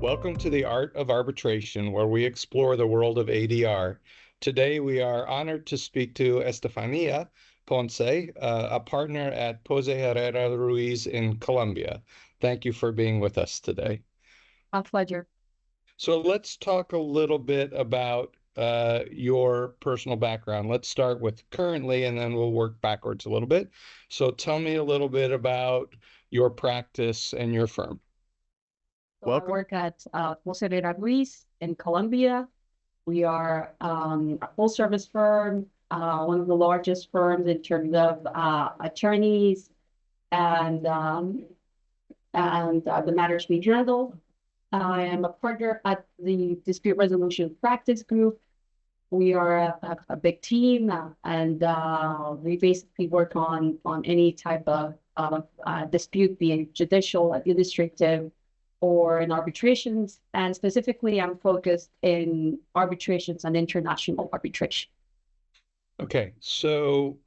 Welcome to the Art of Arbitration, where we explore the world of ADR. Today, we are honored to speak to Estafania Ponce, a partner at Posse Herrera Ruiz in Colombia. Thank you for being with us today. My pleasure. So let's talk a little bit about your personal background. Let's start with currently, and then we'll work backwards a little bit. So tell me a little bit about your practice and your firm. I work at Posse Herrera Ruiz in Colombia. We are a full-service firm, one of the largest firms in terms of attorneys and the matters we handle. I am a partner at the Dispute Resolution Practice Group. We are a big team, and we basically work on any type of dispute, be it judicial, administrative, or in arbitrations. And specifically, I'm focused in arbitrations and international arbitration. Okay, so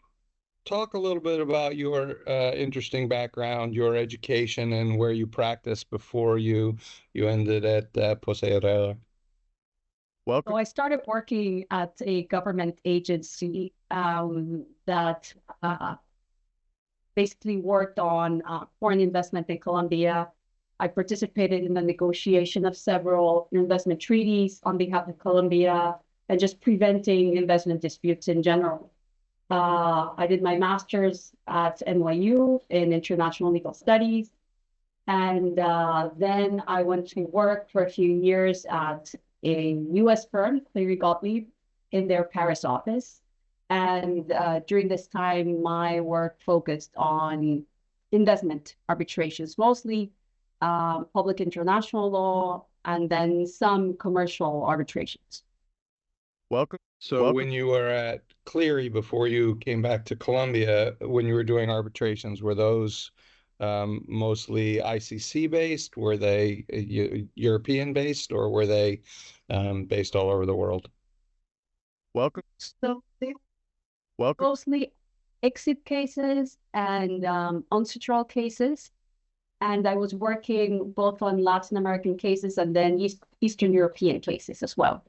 talk a little bit about your interesting background, your education, and where you practiced before you ended at Posse Herrera. Welcome. So I started working at a government agency that basically worked on foreign investment in Colombia. I participated in the negotiation of several investment treaties on behalf of Colombia and just preventing investment disputes in general. I did my master's at NYU in international legal studies. And then I went to work for a few years at a US firm, Cleary Gottlieb, in their Paris office. And during this time, my work focused on investment arbitrations, mostly public international law, and then some commercial arbitrations. Welcome. So when you were at Cleary before you came back to Colombia, when you were doing arbitrations, were those mostly ICC based? Were they European based, or were they based all over the world? Welcome. So mostly exit cases and UNCITRAL cases. And I was working both on Latin American cases and then Eastern European cases as well.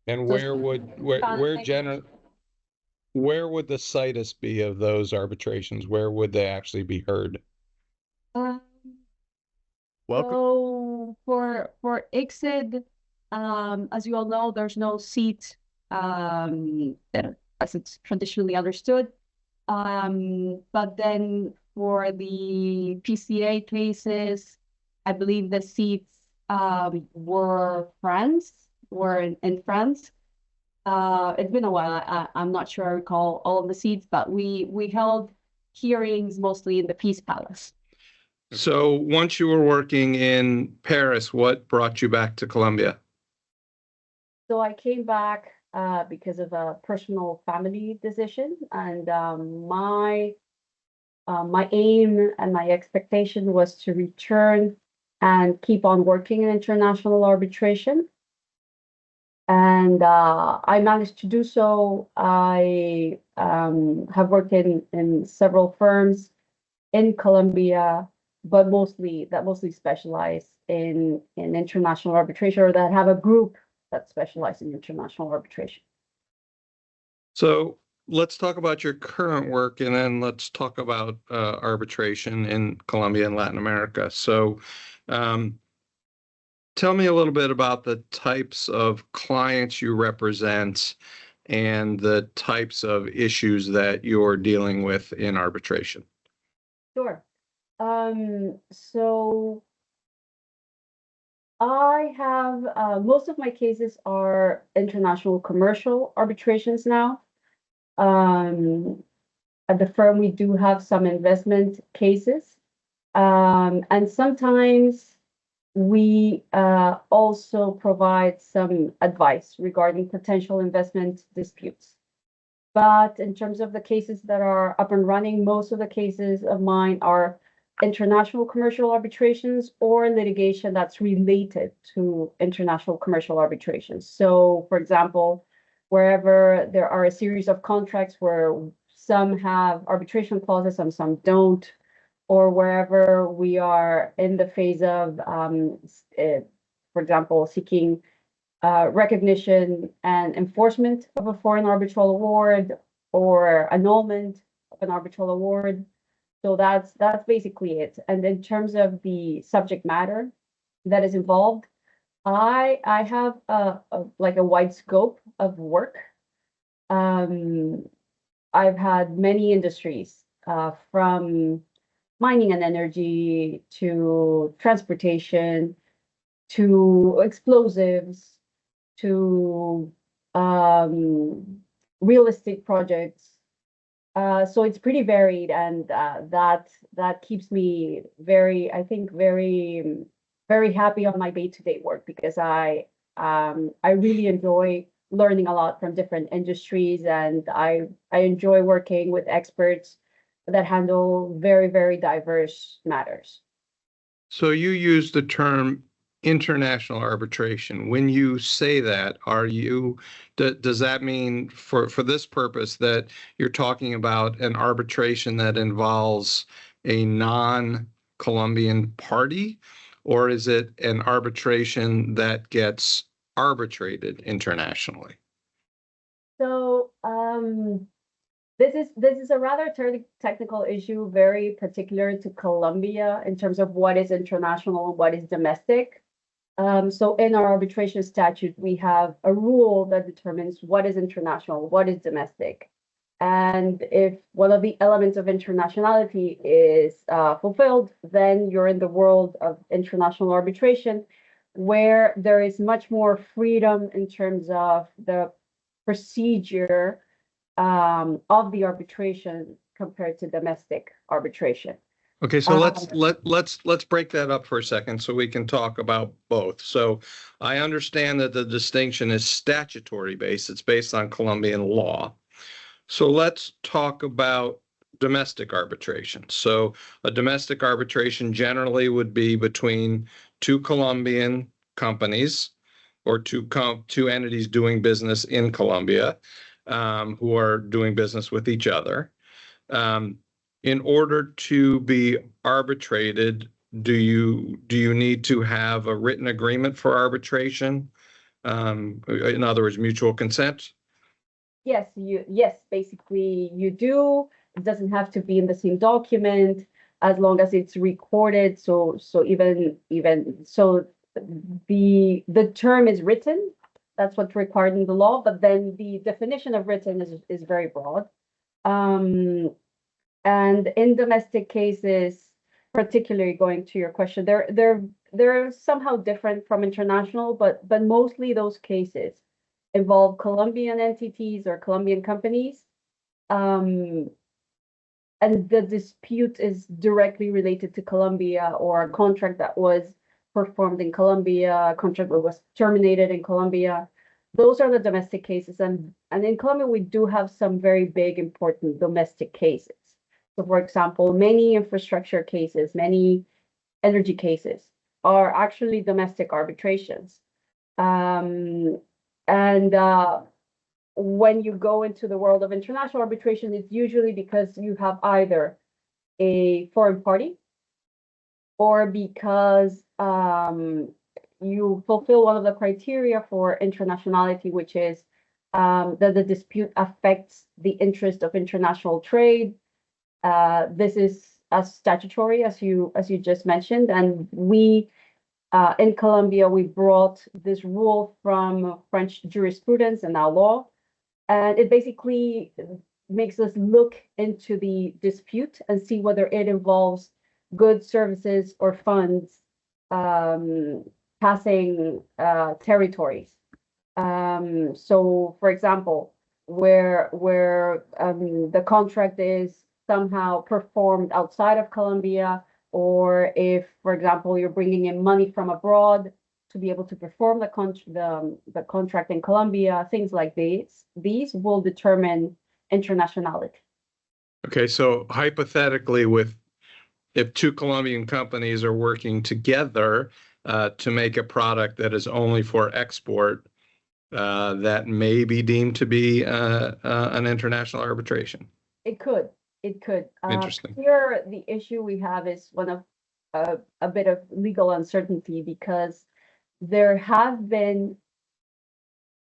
And where would the situs be of those arbitrations? Where would they actually be heard? So for ICSID, as you all know, there's no seat as it's traditionally understood. But then for the PCA cases, I believe the seats were in France. It's been a while. I'm not sure I recall all of the seats, but we held hearings mostly in the Peace Palace. So once you were working in Paris, what brought you back to Colombia? So I came back because of a personal family decision, and my aim and my expectation was to return and keep on working in international arbitration. And I managed to do so. I have worked in several firms in Colombia, but mostly specialize in international arbitration, or that have a group that specializes in international arbitration. So let's talk about your current work, and then let's talk about arbitration in Colombia and Latin America. So tell me a little bit about the types of clients you represent and the types of issues that you're dealing with in arbitration. Sure. So I have most of my cases are international commercial arbitrations now. At the firm, we do have some investment cases, and sometimes we also provide some advice regarding potential investment disputes. But in terms of the cases that are up and running, most of the cases of mine are international commercial arbitrations or litigation that's related to international commercial arbitrations. So, for example, wherever there are a series of contracts where some have arbitration clauses and some don't, or wherever we are in the phase of for example, seeking recognition and enforcement of a foreign arbitral award or annulment of an arbitral award. So that's basically it. And in terms of the subject matter that is involved, I have like a wide scope of work. I've had many industries, from mining and energy to transportation to explosives to real estate projects. So it's pretty varied, and that keeps me very, I think, very happy on my day-to-day work, because I really enjoy learning a lot from different industries, and I enjoy working with experts that handle very, very diverse matters. So you use the term international arbitration. When you say that, does that mean for this purpose that you're talking about an arbitration that involves a non-Colombian party, or is it an arbitration that gets arbitrated internationally? So this is a rather technical issue, very particular to Colombia in terms of what is international and what is domestic. So in our arbitration statute, we have a rule that determines what is international, what is domestic. And if one of the elements of internationality is fulfilled, then you're in the world of international arbitration, where there is much more freedom in terms of the procedure of the arbitration compared to domestic arbitration. Okay, so let's break that up for a second so we can talk about both. So I understand that the distinction is statutory based. It's based on Colombian law. So let's talk about domestic arbitration. So a domestic arbitration generally would be between two Colombian companies or two entities doing business in Colombia, who are doing business with each other. In order to be arbitrated, do you need to have a written agreement for arbitration? In other words, mutual consent? Yes, basically you do. It doesn't have to be in the same document as long as it's recorded. So even so, the term is written. That's what's required in the law. But then the definition of written is very broad. And in domestic cases, particularly going to your question, they're somehow different from international, but mostly those cases involve Colombian entities or Colombian companies. And the dispute is directly related to Colombia, or a contract that was performed in Colombia, a contract that was terminated in Colombia. Those are the domestic cases. And in Colombia, we do have some very big, important domestic cases. So for example, many infrastructure cases, many energy cases are actually domestic arbitrations. And when you go into the world of international arbitration, it's usually because you have either a foreign party or because you fulfill one of the criteria for internationality, which is that the dispute affects the interest of international trade. This is as statutory as you just mentioned, and we in Colombia we brought this rule from French jurisprudence and now law, and it basically makes us look into the dispute and see whether it involves goods, services, or funds passing territories. So, for example, where the contract is somehow performed outside of Colombia, or if, for example, you're bringing in money from abroad to be able to perform the contract in Colombia, things like these will determine internationality. Okay, so hypothetically, if two Colombian companies are working together to make a product that is only for export, that may be deemed to be an international arbitration. It could. Interesting. Here, the issue we have is one of a bit of legal uncertainty, because there have been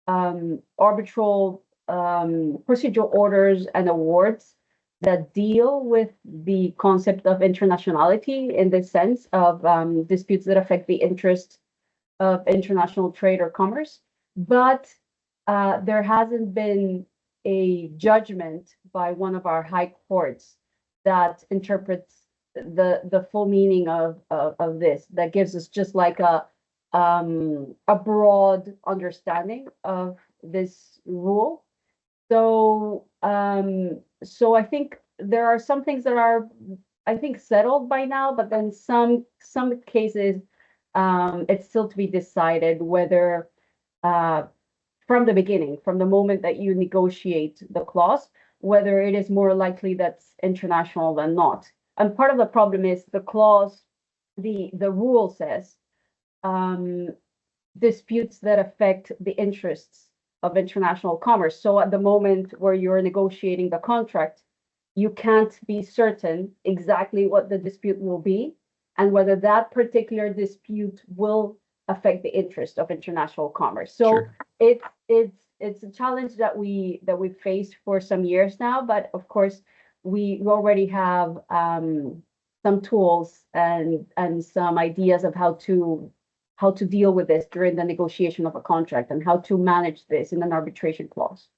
arbitral procedural orders and awards that deal with the concept of internationality in the sense of disputes that affect the interest of international trade or commerce. But there hasn't been a judgment by one of our high courts that interprets the full meaning of this, that gives us just like a broad understanding of this rule. So I think there are some things that are, I think, settled by now, but then some cases it's still to be decided whether from the beginning, from the moment that you negotiate the clause, whether it is more likely that's international than not. And part of the problem is the clause, the rule says disputes that affect the interests of international commerce. So at the moment where you're negotiating the contract, you can't be certain exactly what the dispute will be and whether that particular dispute will affect the interest of international commerce. So sure. It's a challenge that we've faced for some years now, but of course we already have some tools and some ideas of how to deal with this during the negotiation of a contract and how to manage this in an arbitration clause.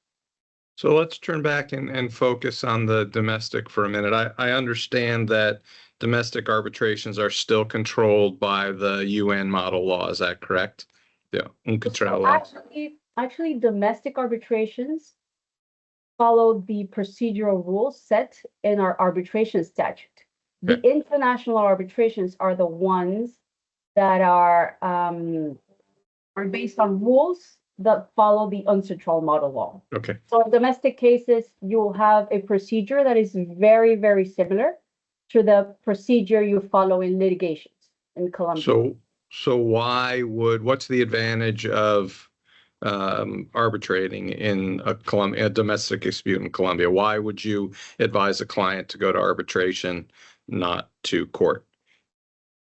So let's turn back and focus on the domestic for a minute. I understand that domestic arbitrations are still controlled by the UN model law. Is that correct? Yeah, UNCTAD law. Actually, domestic arbitrations follow the procedural rules set in our arbitration statute. The international arbitrations are the ones that are based on rules that follow the UNCTAD model law. Okay. So in domestic cases, you'll have a procedure that is very, very similar to the procedure you follow in litigations in Colombia. So what's the advantage of arbitrating in a domestic dispute in Colombia? Why would you advise a client to go to arbitration, not to court?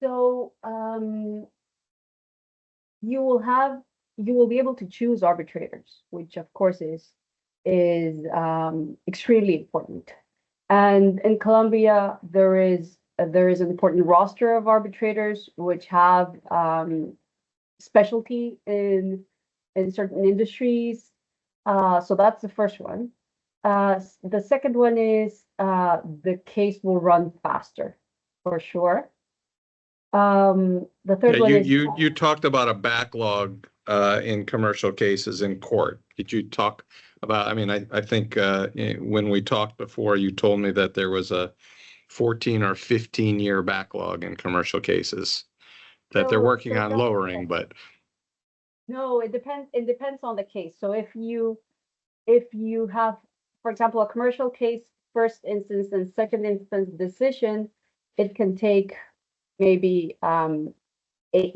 So you will be able to choose arbitrators, which of course is extremely important. And in Colombia, there is an important roster of arbitrators which have specialty in certain industries. So that's the first one. The second one is the case will run faster, for sure. The third one is you talked about a backlog in commercial cases in court. Did you talk about? I mean, I think when we talked before, you told me that there was a 14 or 15-year backlog in commercial cases that they're working on lowering, but no, it depends. It depends on the case. So if you have, for example, a commercial case, first instance and second instance decision, it can take maybe 8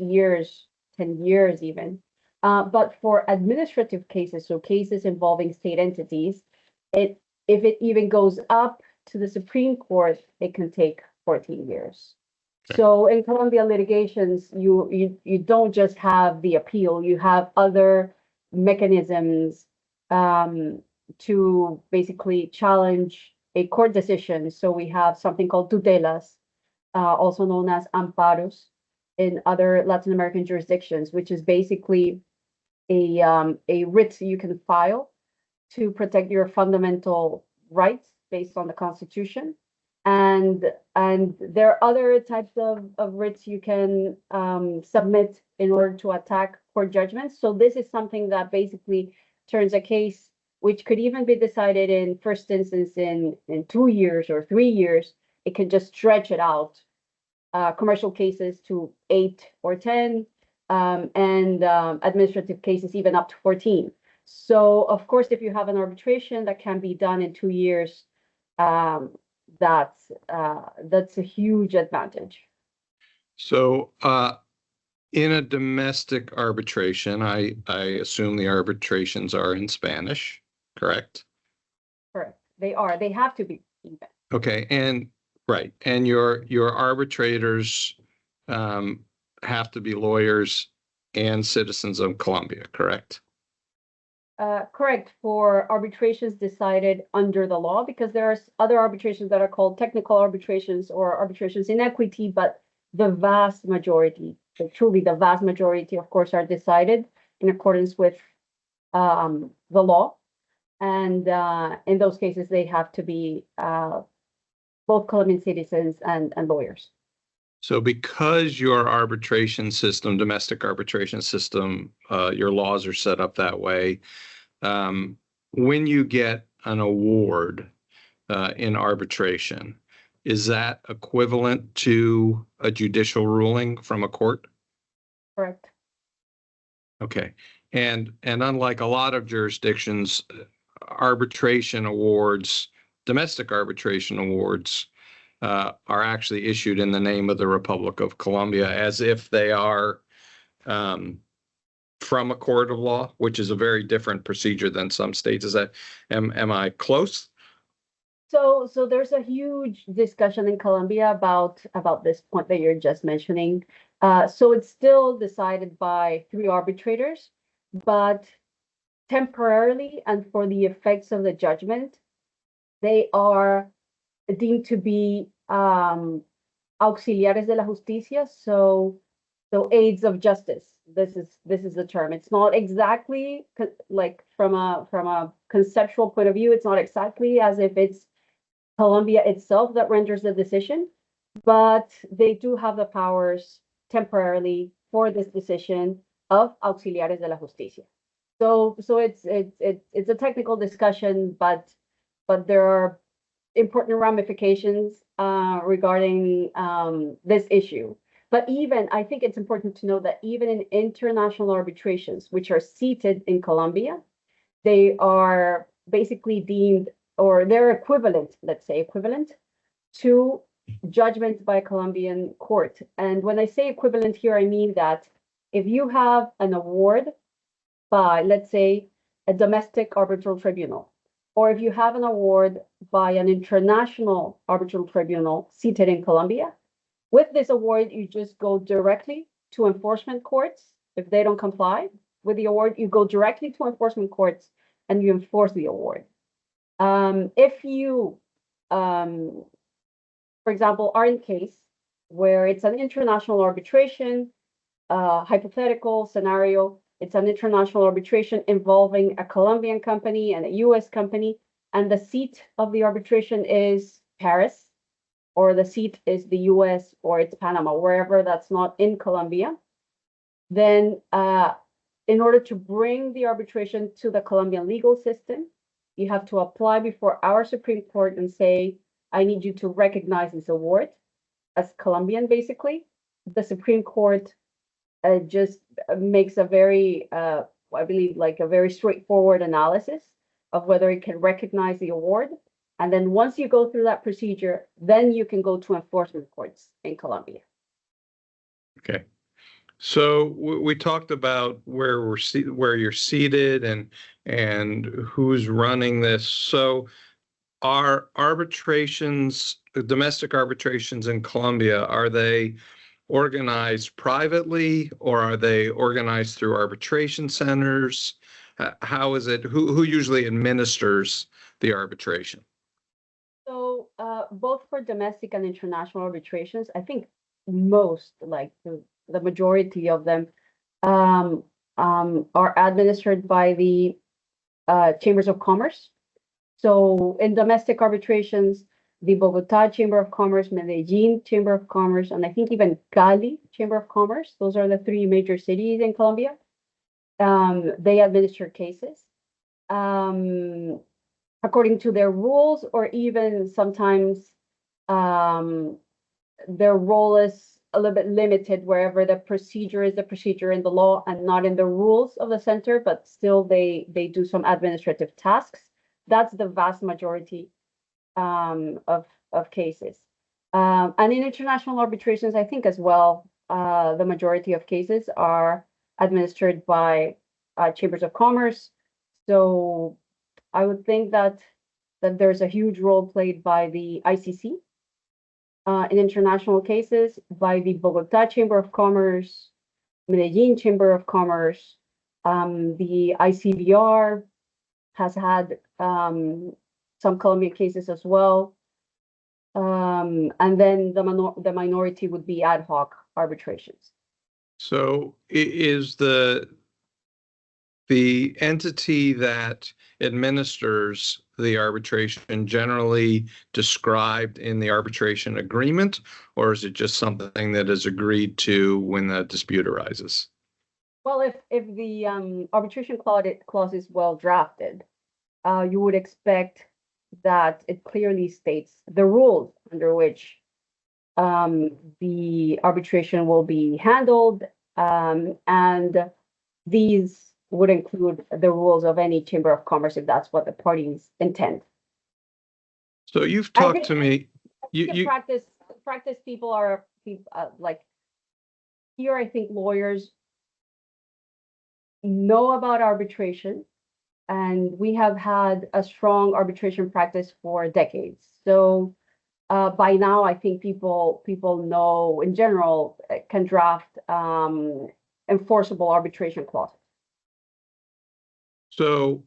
years, 10 years even. But for administrative cases, so cases involving state entities, if it even goes up to the Supreme Court, it can take 14 years. Okay. So in Colombia litigations, you don't just have the appeal, you have other mechanisms to basically challenge a court decision. So we have something called tutelas, also known as amparos in other Latin American jurisdictions, which is basically a writ you can file to protect your fundamental rights based on the Constitution. And there are other types of writs you can submit in order to attack court judgments. So this is something that basically turns a case which could even be decided in first instance in 2 years or 3 years. It can just stretch it out. Commercial cases to 8 or 10, and administrative cases even up to 14. So of course, if you have an arbitration that can be done in 2 years, that's a huge advantage. So in a domestic arbitration, I assume the arbitrations are in Spanish, correct? Correct. They are. They have to be. Okay, and right, and your arbitrators have to be lawyers and citizens of Colombia, correct? Correct, for arbitrations decided under the law, because there are other arbitrations that are called technical arbitrations or arbitrations in equity, but the vast majority, truly the vast majority, of course, are decided in accordance with the law. And in those cases, they have to be both Colombian citizens and lawyers. So because your arbitration system, domestic arbitration system, your laws are set up that way, when you get an award in arbitration, is that equivalent to a judicial ruling from a court? Correct. Okay. And unlike a lot of jurisdictions, arbitration awards, domestic arbitration awards, are actually issued in the name of the Republic of Colombia, as if they are from a court of law, which is a very different procedure than some states. Is that, am I close? So there's a huge discussion in Colombia about this point that you're just mentioning. So it's still decided by 3 arbitrators, but temporarily and for the effects of the judgment, they are deemed to be auxiliares de la justicia, so aids of justice. This is the term. It's not exactly like from a conceptual point of view, it's not exactly as if it's Colombia itself that renders the decision, but they do have the powers temporarily for this decision of auxiliares de la justicia. So it's a technical discussion, but there are important ramifications regarding this issue. But even, I think it's important to know that even in international arbitrations, which are seated in Colombia, they are basically deemed, or they're equivalent, let's say equivalent, to judgments by a Colombian court. And when I say equivalent here, I mean that if you have an award by, let's say, a domestic arbitral tribunal, or if you have an award by an international arbitral tribunal seated in Colombia, with this award, you just go directly to enforcement courts. If they don't comply with the award, you go directly to enforcement courts and you enforce the award. If you, for example, are in a case where it's an international arbitration, hypothetical scenario, it's an international arbitration involving a Colombian company and a US company, and the seat of the arbitration is Paris, or the seat is the US, or it's Panama, wherever that's not in Colombia, then in order to bring the arbitration to the Colombian legal system, you have to apply before our Supreme Court and say, I need you to recognize this award as Colombian, basically. The Supreme Court just makes a very, I believe, like a very straightforward analysis of whether it can recognize the award. And then once you go through that procedure, then you can go to enforcement courts in Colombia. Okay. So we talked about where where you're seated and who's running this. So are arbitrations, domestic arbitrations in Colombia, are they organized privately or are they organized through arbitration centers? How is it? Who usually administers the arbitration? So both for domestic and international arbitrations, I think most, like the majority of them, are administered by the chambers of commerce. So in domestic arbitrations, the Bogota Chamber of Commerce, Medellin Chamber of Commerce, and I think even Cali Chamber of Commerce, those are the 3 major cities in Colombia. They administer cases according to their rules, or even sometimes their role is a little bit limited wherever the procedure is the procedure in the law and not in the rules of the center, but still they do some administrative tasks. That's the vast majority of cases. And in international arbitrations, I think as well, the majority of cases are administered by chambers of commerce. So I would think that there's a huge role played by the ICC in international cases, by the Bogota Chamber of Commerce, Medellin Chamber of Commerce. The ICBR has had some Colombian cases as well. And then the minority would be ad hoc arbitrations. So is the entity that administers the arbitration generally described in the arbitration agreement, or is it just something that is agreed to when the dispute arises? Well, if the arbitration clause is well drafted, you would expect that it clearly states the rules under which the arbitration will be handled, and these would include the rules of any chamber of commerce if that's what the parties intend. So you've talked to me. In practice, people are like here. I think lawyers know about arbitration, and we have had a strong arbitration practice for decades. So by now, I think people know in general can draft enforceable arbitration clauses. So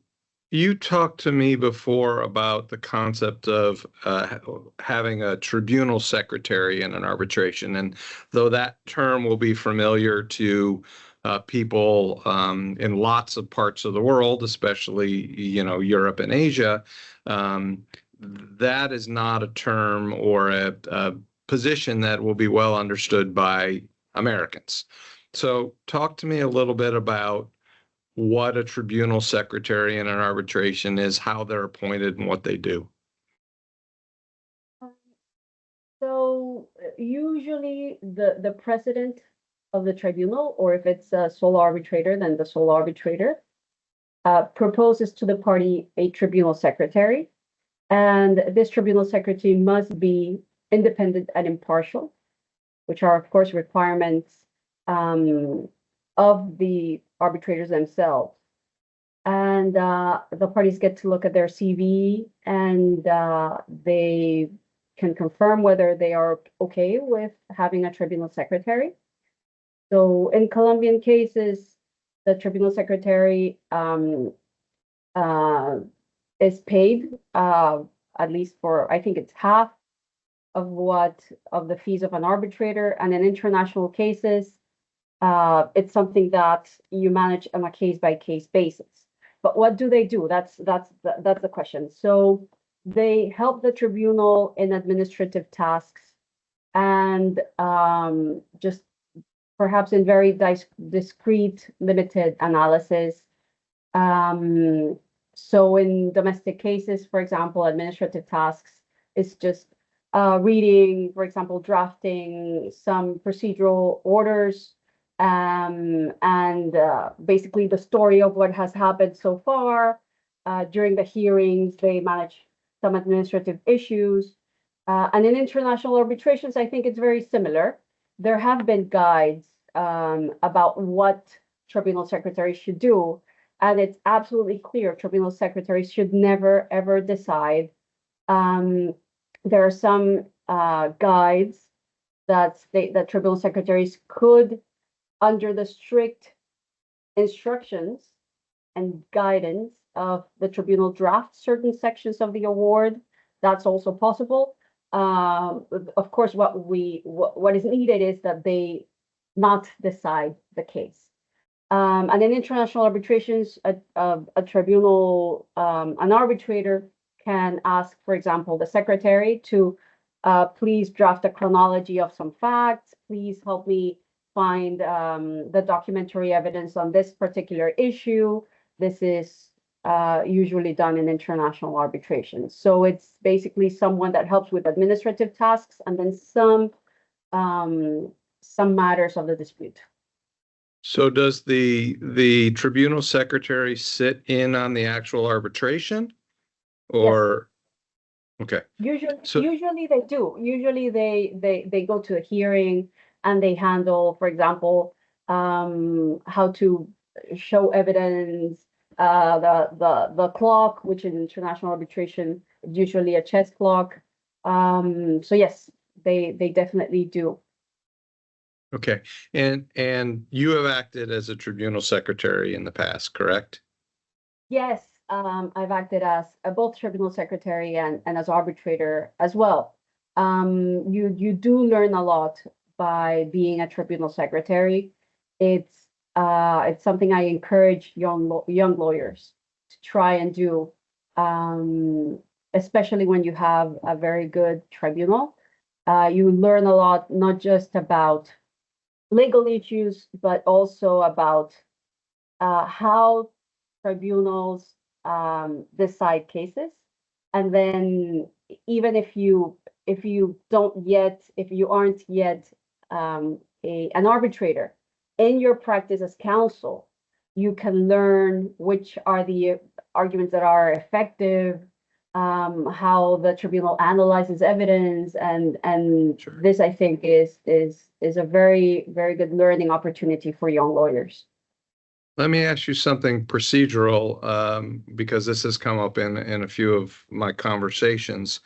you talked to me before about the concept of having a tribunal secretary in an arbitration, and though that term will be familiar to people in lots of parts of the world, especially Europe and Asia, that is not a term or a position that will be well understood by Americans. So talk to me a little bit about what a tribunal secretary in an arbitration is, how they're appointed, and what they do. So usually the president of the tribunal, or if it's a sole arbitrator, then the sole arbitrator proposes to the party a tribunal secretary. And this tribunal secretary must be independent and impartial, which are, of course, requirements of the arbitrators themselves. And the parties get to look at their CV, and they can confirm whether they are okay with having a tribunal secretary. So in Colombian cases, the tribunal secretary is paid at least for, I think it's half of the fees of an arbitrator. And in international cases, it's something that you manage on a case-by-case basis. But what do they do? That's the question. So they help the tribunal in administrative tasks, and just perhaps in very discrete, limited analysis. So in domestic cases, for example, administrative tasks is just reading, for example, drafting some procedural orders, and basically the story of what has happened so far. During the hearings, they manage some administrative issues. And in international arbitrations, I think it's very similar. There have been guides about what tribunal secretaries should do. And it's absolutely clear tribunal secretaries should never, ever decide. There are some guides that state that tribunal secretaries could, under the strict instructions and guidance of the tribunal, draft certain sections of the award. That's also possible. Of course, what is needed is that they not decide the case. And in international arbitrations, a tribunal, an arbitrator can ask, for example, the secretary to please draft a chronology of some facts. Please help me find the documentary evidence on this particular issue. This is usually done in international arbitration. So it's basically someone that helps with administrative tasks and then some matters of the dispute. So does the tribunal secretary sit in on the actual arbitration, or? Yes. Okay. Usually they do. Usually they go to a hearing and they handle, for example, how to show evidence, the clock, which in international arbitration is usually a chess clock. So yes, they definitely do. Okay. And you have acted as a tribunal secretary in the past, correct? Yes, I've acted as both tribunal secretary and as arbitrator as well. You do learn a lot by being a tribunal secretary. It's something I encourage young lawyers to try and do, especially when you have a very good tribunal. You learn a lot, not just about legal issues, but also about how tribunals decide cases. And then even if you aren't yet an arbitrator in your practice as counsel, you can learn which are the arguments that are effective, how the tribunal analyzes evidence, and Sure. this I think is a very, very good learning opportunity for young lawyers. Let me ask you something procedural, because this has come up in a few of my conversations.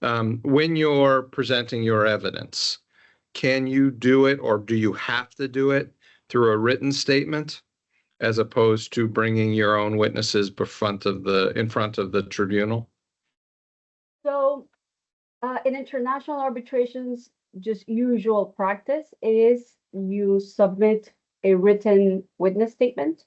When you're presenting your evidence, can you do it, or do you have to do it through a written statement, as opposed to bringing your own witnesses in front of the tribunal? So in international arbitrations, just usual practice is you submit a written witness statement.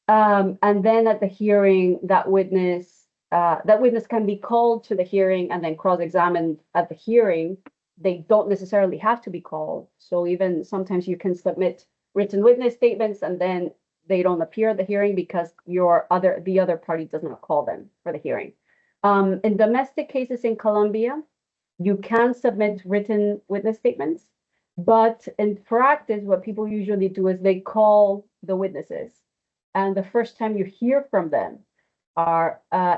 And then at the hearing, that witness can be called to the hearing and then cross-examined at the hearing. They don't necessarily have to be called. So even sometimes you can submit written witness statements and then they don't appear at the hearing because the other party does not call them for the hearing. In domestic cases in Colombia, you can submit written witness statements, but in practice, what people usually do is they call the witnesses, and the first time you hear from them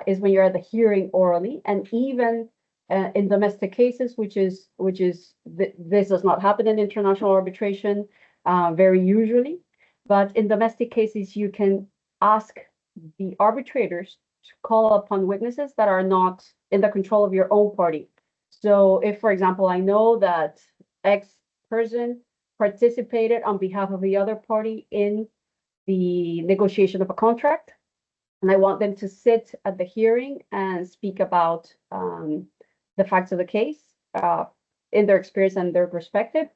is when you're at the hearing orally, and even in domestic cases, this does not happen in international arbitration very usually, but in domestic cases, you can ask the arbitrators to call upon witnesses that are not in the control of your own party. So if, for example, I know that X person participated on behalf of the other party in the negotiation of a contract, and I want them to sit at the hearing and speak about the facts of the case in their experience and their perspective,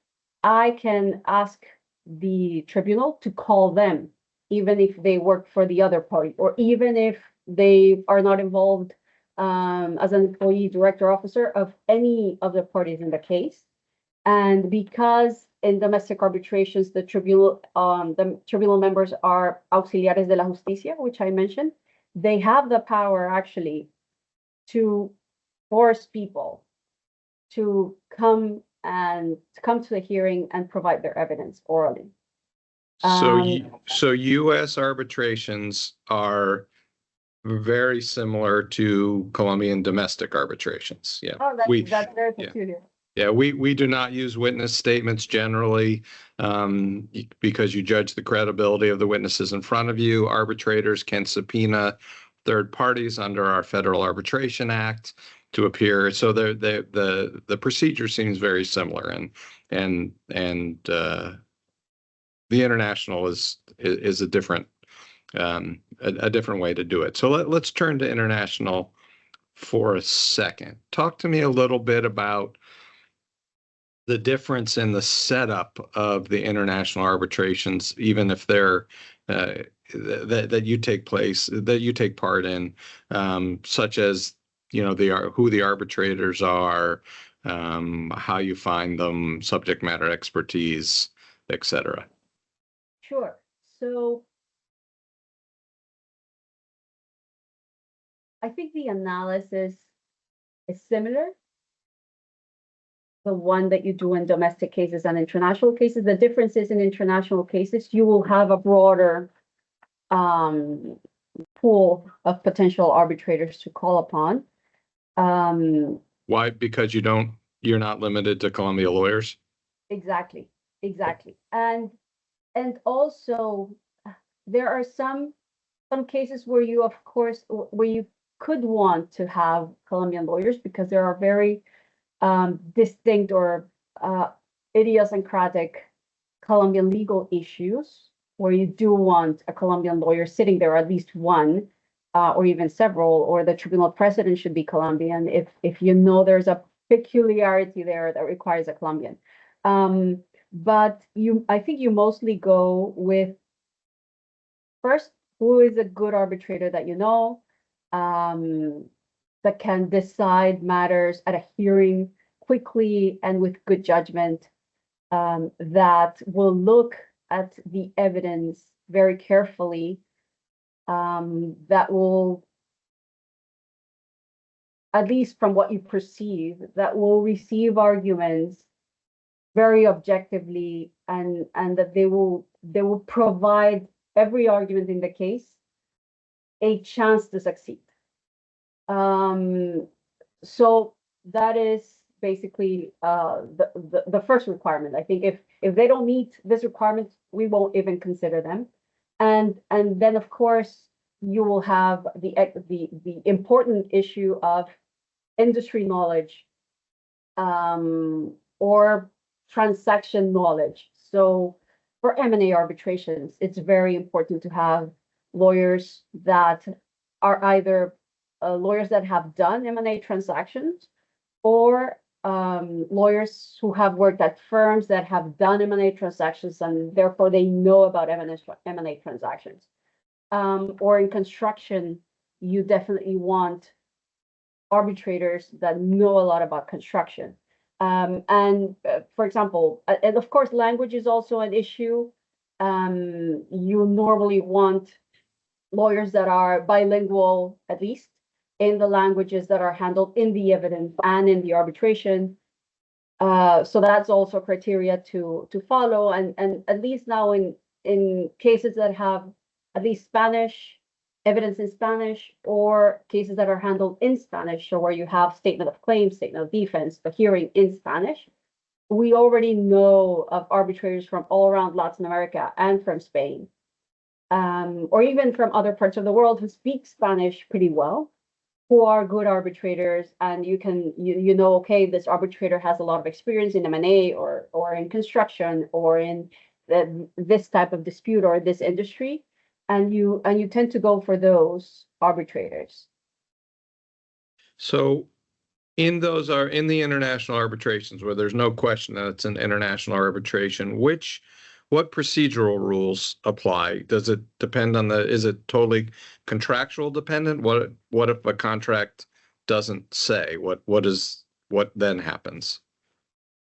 I can ask the tribunal to call them, even if they work for the other party, or even if they are not involved as an employee, director, officer of any of the parties in the case. And because in domestic arbitrations, the tribunal members are auxiliares de la justicia, which I mentioned, they have the power actually to force people to come to the hearing and provide their evidence orally. So U.S. arbitrations are very similar to Colombian domestic arbitrations. Yeah. Oh, that's very peculiar. Yeah, we do not use witness statements generally, because you judge the credibility of the witnesses in front of you. Arbitrators can subpoena third parties under our Federal Arbitration Act to appear. So the procedure seems very similar, and the international is a different way to do it. So let's turn to international for a second. Talk to me a little bit about the difference in the setup of the international arbitrations, even if they're that you take part in, such as, you know, who the arbitrators are, how you find them, subject matter expertise, etc. Sure. So I think the analysis is similar. The one that you do in domestic cases and international cases. The difference is in international cases, you will have a broader pool of potential arbitrators to call upon. Why? Because you're not limited to Colombia lawyers? Exactly. And also there are some cases where you could want to have Colombian lawyers because there are very distinct or idiosyncratic Colombian legal issues where you do want a Colombian lawyer sitting there, at least one, or even several, or the tribunal president should be Colombian if you know there's a peculiarity there that requires a Colombian. But I think you mostly go with first, who is a good arbitrator that you know, that can decide matters at a hearing quickly and with good judgment, that will look at the evidence very carefully, that will, at least from what you perceive, that will receive arguments very objectively, and that they will provide every argument in the case a chance to succeed. So that is basically the first requirement. I think if they don't meet this requirement, we won't even consider them. And then of course you will have the important issue of industry knowledge, or transaction knowledge. So for M&A arbitrations, it's very important to have lawyers that are either lawyers that have done M&A transactions, or lawyers who have worked at firms that have done M&A transactions, and therefore they know about M&A transactions. Or in construction, you definitely want arbitrators that know a lot about construction. For example, and of course, language is also an issue. You normally want lawyers that are bilingual, at least, in the languages that are handled in the evidence and in the arbitration. So that's also criteria to follow. And at least now in cases that have at least Spanish, evidence in Spanish, or cases that are handled in Spanish, so where you have statement of claim, statement of defense, the hearing in Spanish, we already know of arbitrators from all around Latin America and from Spain, or even from other parts of the world who speak Spanish pretty well, who are good arbitrators, and you know, okay, this arbitrator has a lot of experience in M&A or in construction or in this type of dispute or this industry, and you tend to go for those arbitrators. So in the international arbitrations where there's no question that it's an international arbitration, what procedural rules apply? Does it depend on is it totally contractual dependent? What if a contract doesn't say? What then happens?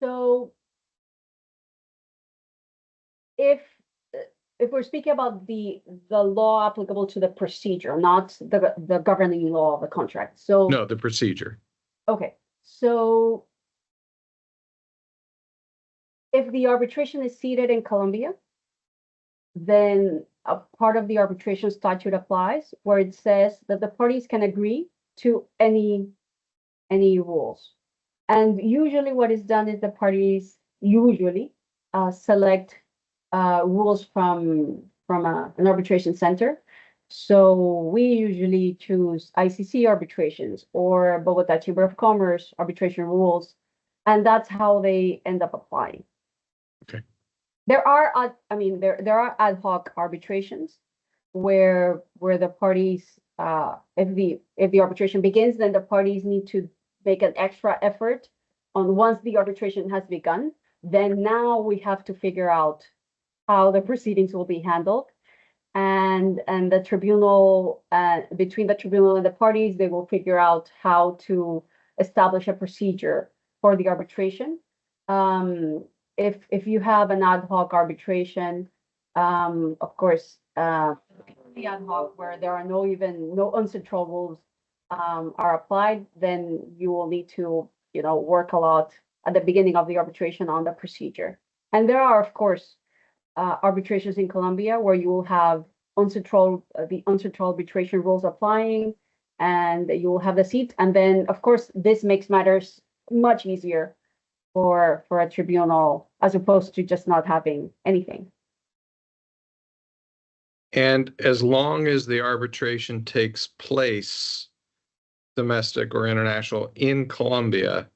So if we're speaking about the law applicable to the procedure, not the governing law of the contract. So no, the procedure. Okay, so if the arbitration is seated in Colombia, then a part of the arbitration statute applies where it says that the parties can agree to any rules. And usually what is done is the parties usually select rules from an arbitration center. So we usually choose ICC arbitrations or Bogota Chamber of Commerce arbitration rules, and that's how they end up applying. Okay. There are ad hoc arbitrations where the parties, if the arbitration begins, then the parties need to make an extra effort on once the arbitration has begun. Then now we have to figure out how the proceedings will be handled. And the tribunal, between the tribunal and the parties, they will figure out how to establish a procedure for the arbitration. If you have an ad hoc arbitration, of course, the ad hoc where there are no UNCITRAL rules are applied, then you will need to work a lot at the beginning of the arbitration on the procedure. And there are, of course, arbitrations in Colombia where you will have the UNCITRAL arbitration rules applying, and you will have the seat. And then, of course, this makes matters much easier for a tribunal as opposed to just not having anything. And as long as the arbitration takes place, domestic or international, in Colombia,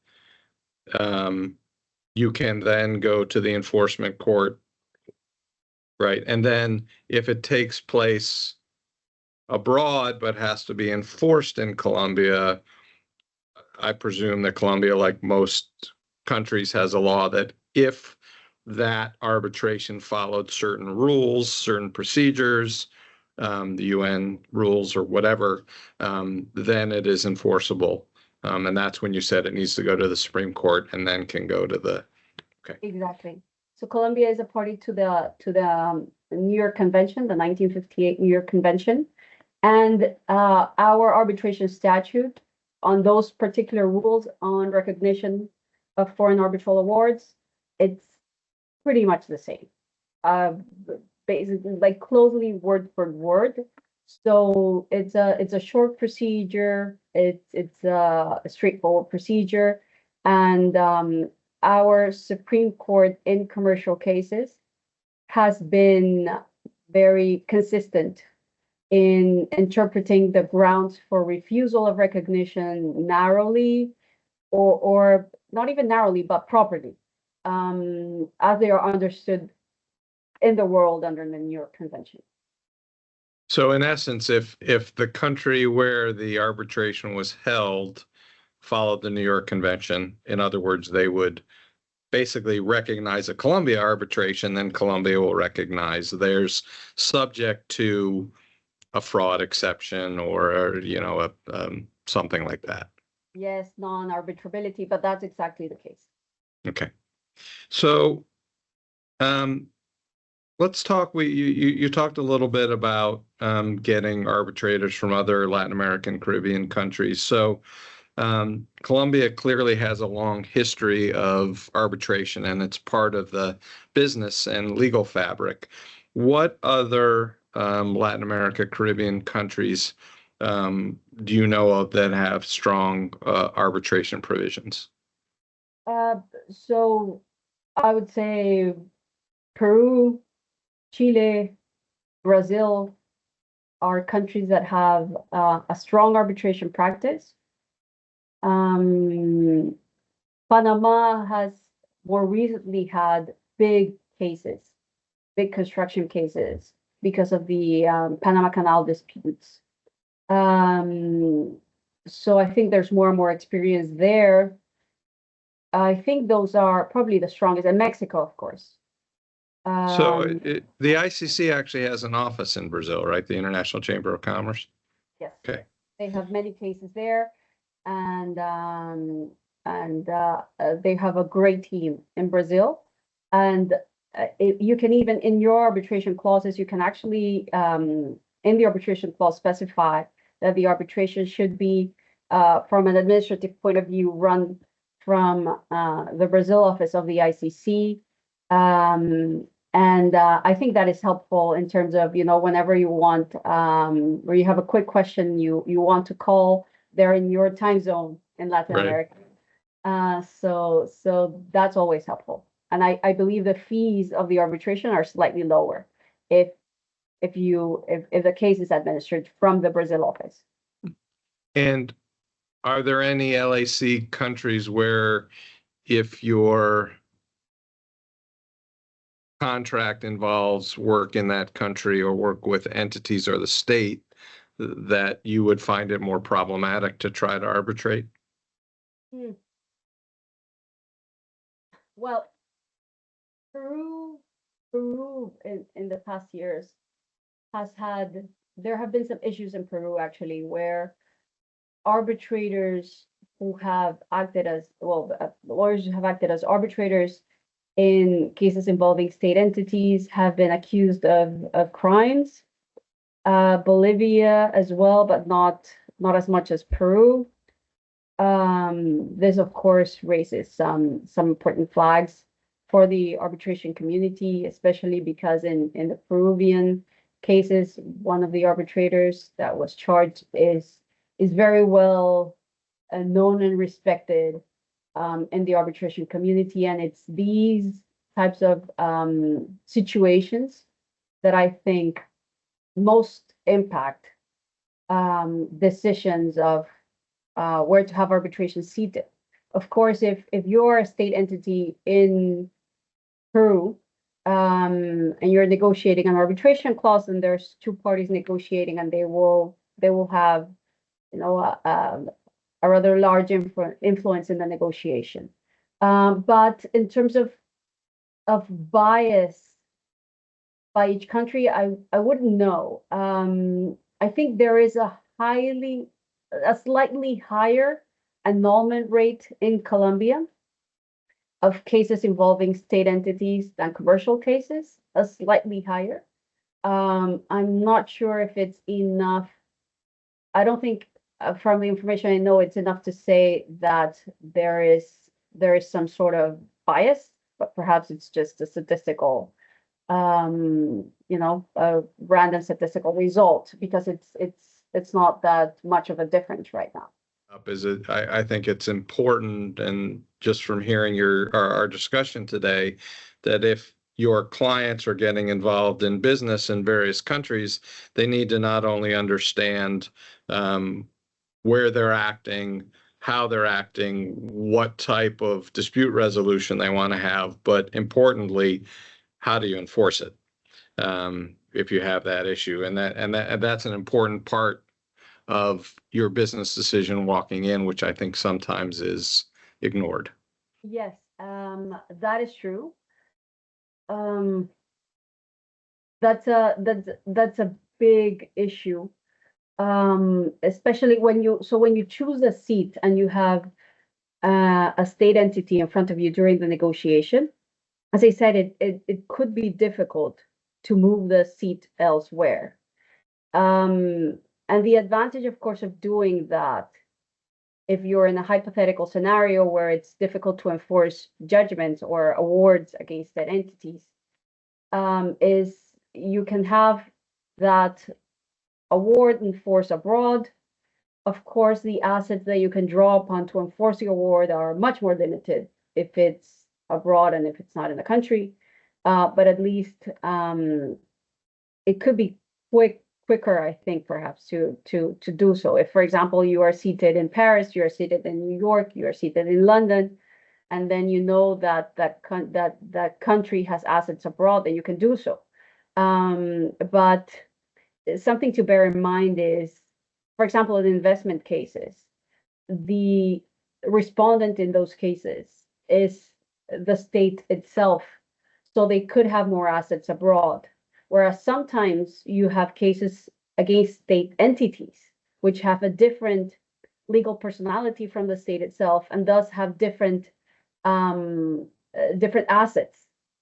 you can then go to the enforcement court, right? And then if it takes place abroad but has to be enforced in Colombia, I presume that Colombia, like most countries, has a law that if that arbitration followed certain rules, certain procedures, the UN rules or whatever, then it is enforceable. And that's when you said it needs to go to the Supreme Court and then can go to the, okay. Exactly. So Colombia is a party to the New York Convention, the 1958 New York Convention, and our arbitration statute on those particular rules on recognition of foreign arbitral awards, it's pretty much the same. Basically, like closely word for word. So it's a short procedure. It's a straightforward procedure, and our Supreme Court in commercial cases has been very consistent in interpreting the grounds for refusal of recognition narrowly, or not even narrowly, but properly, as they are understood in the world under the New York Convention. So in essence, if the country where the arbitration was held followed the New York Convention, in other words, they would basically recognize a Colombia arbitration, then Colombia will recognize theirs, subject to a fraud exception or something like that. Yes, non-arbitrability, but that's exactly the case. Okay. So let's talk. You talked a little bit about getting arbitrators from other Latin American, Caribbean countries. So Colombia clearly has a long history of arbitration, and it's part of the business and legal fabric. What other Latin America, Caribbean countries do you know of that have strong arbitration provisions? So I would say Peru, Chile, Brazil are countries that have a strong arbitration practice. Panama has more recently had big cases, big construction cases because of the Panama Canal disputes. So I think there's more and more experience there. I think those are probably the strongest, and Mexico, of course. So the ICC actually has an office in Brazil, right? The International Chamber of Commerce. Yes. Okay. They have many cases there, and they have a great team in Brazil. And you can even, in your arbitration clauses, you can actually, in the arbitration clause, specify that the arbitration should be, from an administrative point of view, run from the Brazil office of the ICC. And I think that is helpful in terms of, whenever you want, or you have a quick question, you want to call, they're in your time zone in Latin America. So that's always helpful. And I believe the fees of the arbitration are slightly lower if the case is administered from the Brazil office. And are there any LAC countries where if your contract involves work in that country or work with entities or the state, that you would find it more problematic to try to arbitrate? Well, Peru in the past years there have been some issues in Peru actually, where arbitrators who have acted as, lawyers who have acted as arbitrators in cases involving state entities have been accused of crimes. Bolivia as well, but not as much as Peru. This, of course, raises some important flags for the arbitration community, especially because in the Peruvian cases, one of the arbitrators that was charged is very well known and respected in the arbitration community. And it's these types of situations that I think most impact decisions of where to have arbitration seated. Of course, if you're a state entity in Peru, and you're negotiating an arbitration clause, and there's two parties negotiating, and they will have, you know, a rather large influence in the negotiation. But in terms of bias by each country, I wouldn't know. I think there is a slightly higher annulment rate in Colombia of cases involving state entities than commercial cases, a slightly higher. I'm not sure if it's enough. I don't think from the information I know, it's enough to say that there is some sort of bias, but perhaps it's just a statistical, a random statistical result, because it's not that much of a difference right now. I think it's important, and just from hearing our discussion today, that if your clients are getting involved in business in various countries, they need to not only understand where they're acting, how they're acting, what type of dispute resolution they want to have, but importantly, how do you enforce it if you have that issue, and that's an important part of your business decision walking in, which I think sometimes is ignored. Yes, that is true. That's a big issue, especially when you choose a seat and you have a state entity in front of you during the negotiation. As I said, it could be difficult to move the seat elsewhere. And the advantage, of course, of doing that, if you're in a hypothetical scenario where it's difficult to enforce judgments or awards against that entities, is you can have that award enforced abroad. Of course, the assets that you can draw upon to enforce the award are much more limited if it's abroad and if it's not in the country. But at least it could be quicker, I think, perhaps to do so. If, for example, you are seated in Paris, you are seated in New York, you are seated in London, and then you know that country has assets abroad, then you can do so. But something to bear in mind is, for example, in investment cases, the respondent in those cases is the state itself, so they could have more assets abroad. Whereas sometimes you have cases against state entities, which have a different legal personality from the state itself, and thus have different assets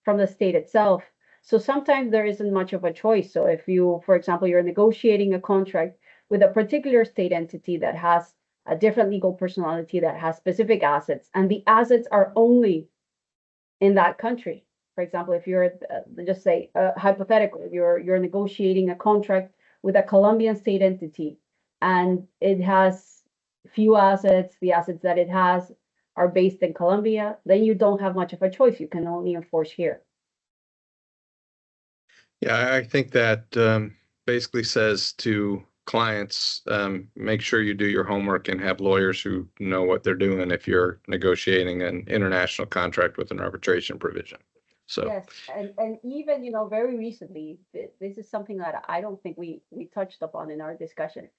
from the state itself. So sometimes there isn't much of a choice. So if you, for example, you're negotiating a contract with a particular state entity that has a different legal personality, that has specific assets, and the assets are only in that country. For example, if you're just say hypothetical, you're negotiating a contract with a Colombian state entity, and it has few assets, the assets that it has are based in Colombia, then you don't have much of a choice. You can only enforce here. Yeah, I think that basically says to clients, make sure you do your homework and have lawyers who know what they're doing if you're negotiating an international contract with an arbitration provision. So yes, and even very recently, this is something that I don't think we touched upon in our discussion.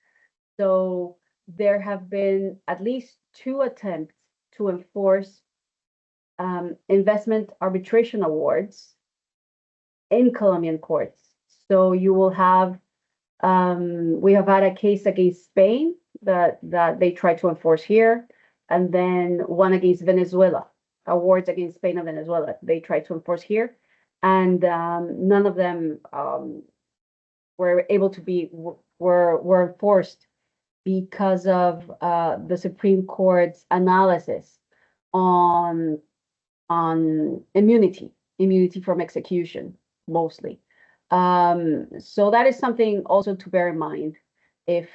So there have been at least 2 attempts to enforce investment arbitration awards in Colombian courts. So you will have, we have had a case against Spain that they tried to enforce here, and then one against Venezuela, awards against Spain and Venezuela they tried to enforce here, and none of them were able to be were enforced because of the Supreme Court's analysis on immunity from execution mostly. So that is something also to bear in mind if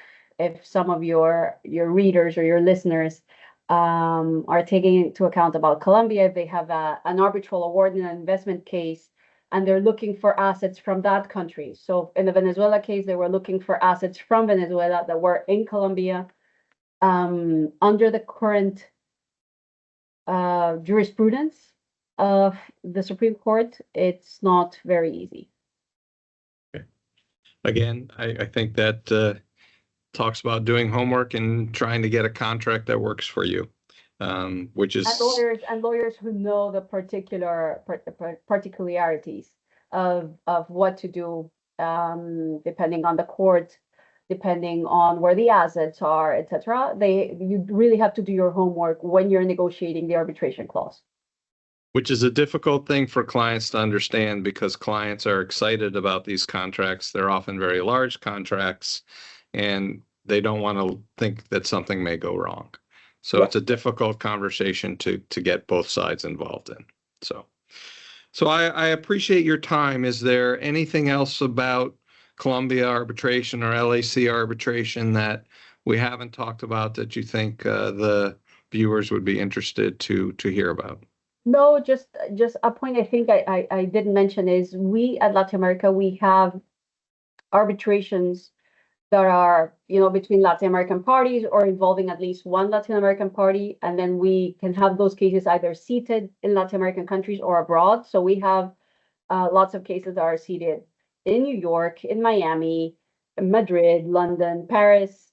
some of your readers or your listeners are taking into account about Colombia, if they have an arbitral award in an investment case and they're looking for assets from that country. So in the Venezuela case, they were looking for assets from Venezuela that were in Colombia. Under the current jurisprudence of the Supreme Court, it's not very easy. Again, I think that talks about doing homework and trying to get a contract that works for you, which is and lawyers who know the particularities of what to do, depending on the court, depending on where the assets are, etc. You really have to do your homework when you're negotiating the arbitration clause. Which is a difficult thing for clients to understand, because clients are excited about these contracts. They're often very large contracts, and they don't want to think that something may go wrong. So it's a difficult conversation to get both sides involved in. So I appreciate your time. Is there anything else about Colombia arbitration or LAC arbitration that we haven't talked about that you think the viewers would be interested to hear about? No, just a point I think I didn't mention is we at Latin America, we have arbitrations that are, between Latin American parties or involving at least one Latin American party. And then we can have those cases either seated in Latin American countries or abroad. So we have lots of cases that are seated in New York, in Miami, in Madrid, London, Paris.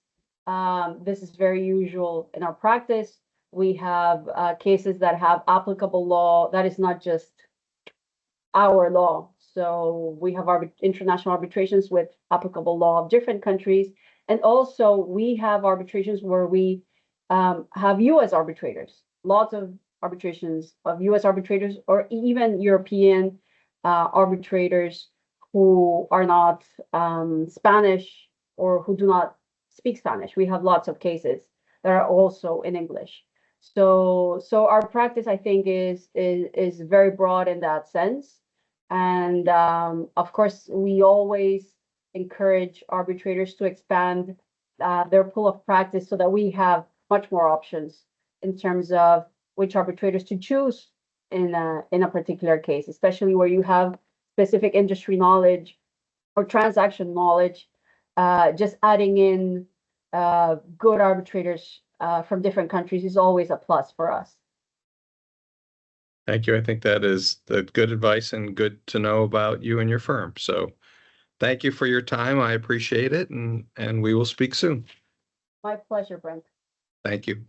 This is very usual in our practice. We have cases that have applicable law that is not just our law. So we have international arbitrations with applicable law of different countries. And also we have arbitrations where we have U.S. arbitrators, lots of arbitrations of U.S. arbitrators, or even European arbitrators who are not Spanish or who do not speak Spanish. We have lots of cases that are also in English. So our practice, I think, is very broad in that sense. And of course, we always encourage arbitrators to expand their pool of practice so that we have much more options in terms of which arbitrators to choose in a particular case, especially where you have specific industry knowledge or transaction knowledge. Just adding in good arbitrators from different countries is always a plus for us. Thank you. I think that is the good advice and good to know about you and your firm. So thank you for your time. I appreciate it, and we will speak soon. My pleasure, Brent. Thank you.